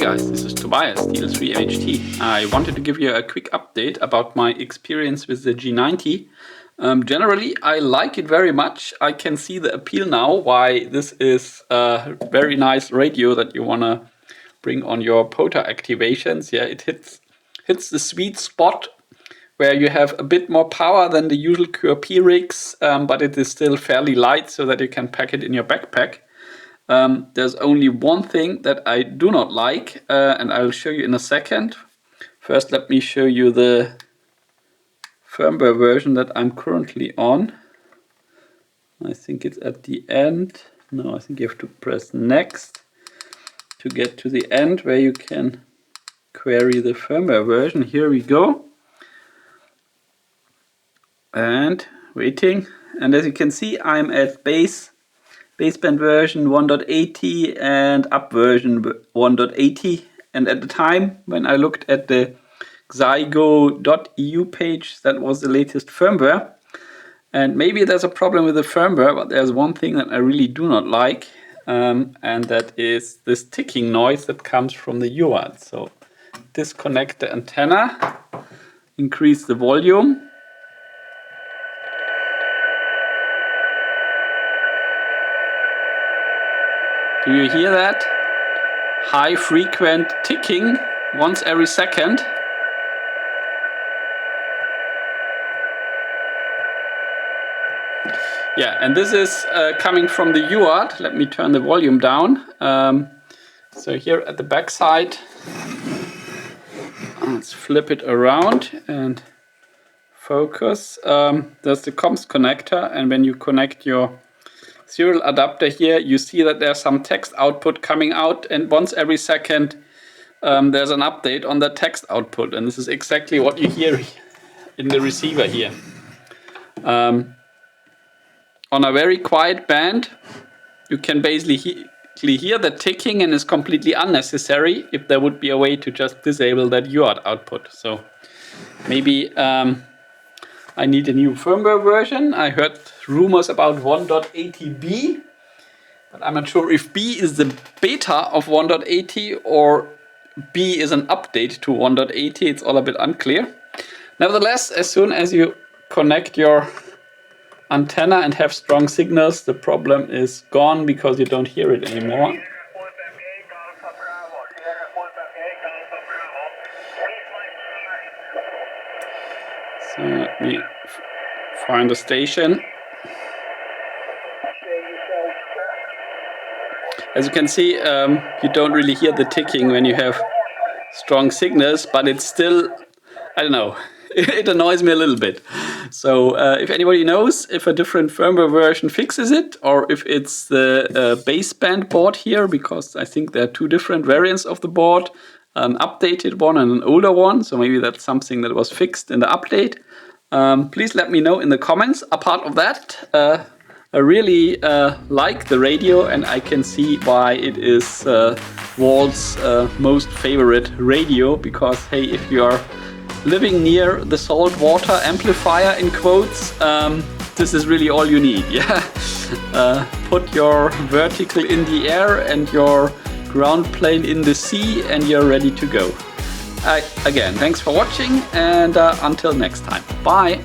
guys, this is Tobias, TL3MHT. I wanted to give you a quick update about my experience with the G90. Generally, I like it very much. I can see the appeal now why this is a very nice radio that you want to bring on your POTA activations. Yeah, it hits the sweet spot where you have a bit more power than the usual QRP rigs, but it is still fairly light so that you can pack it in your backpack. There's only one thing that I do not like, and I'll show you in a second. First, let me show you the firmware version that I'm currently on. I think it's at the end. No, I think you have to press next to get to the end where you can query the firmware version. Here we go. And waiting. And as you can see, I'm at baseband version 1.80 and up version 1.80. And at the time when I looked at the Xiegu.eu page, that was the latest firmware. And maybe there's a problem with the firmware, but there's one thing that I really do not like, and that is this ticking noise that comes from the UART. So disconnect the antenna, increase the volume. Do you hear that? High frequent ticking once every second. Yeah, and this is coming from the UART. Let me turn the volume down. So here at the back side, let's flip it around and focus. There's the comms connector, and when you connect your serial adapter here, you see that there's some text output coming out, and once every second there's an update on the text output, and this is exactly what you hear in the receiver here. On a very quiet band, you can basically hear the ticking, and it's completely unnecessary if there would be a way to just disable that UART output. So maybe I need a new firmware version. I heard rumors about 1.80b, but I'm not sure if B is the beta of 1.80 or B is an update to 1.80. It's all a bit unclear. Nevertheless, as soon as you connect your antenna and have strong signals, the problem is gone because you don't hear it anymore. So let me find a station. As you can see, you don't really hear the ticking when you have strong signals, but it's still, I don't know, it annoys me a little bit. So if anybody knows if a different firmware version fixes it, or if it's the baseband board here, because I think there are two different variants of the board, an updated one and an older one, so maybe that's something that was fixed in the update. Please let me know in the comments. Apart of that, I really like the radio, and I can see why it is Walt's most favorite radio, because hey, if you are living near the saltwater amplifier in quotes, this is really all you need. Yeah, put your vertical in the air and your ground plane in the sea, and you're ready to go. Again, thanks for watching, and until next time. Bye!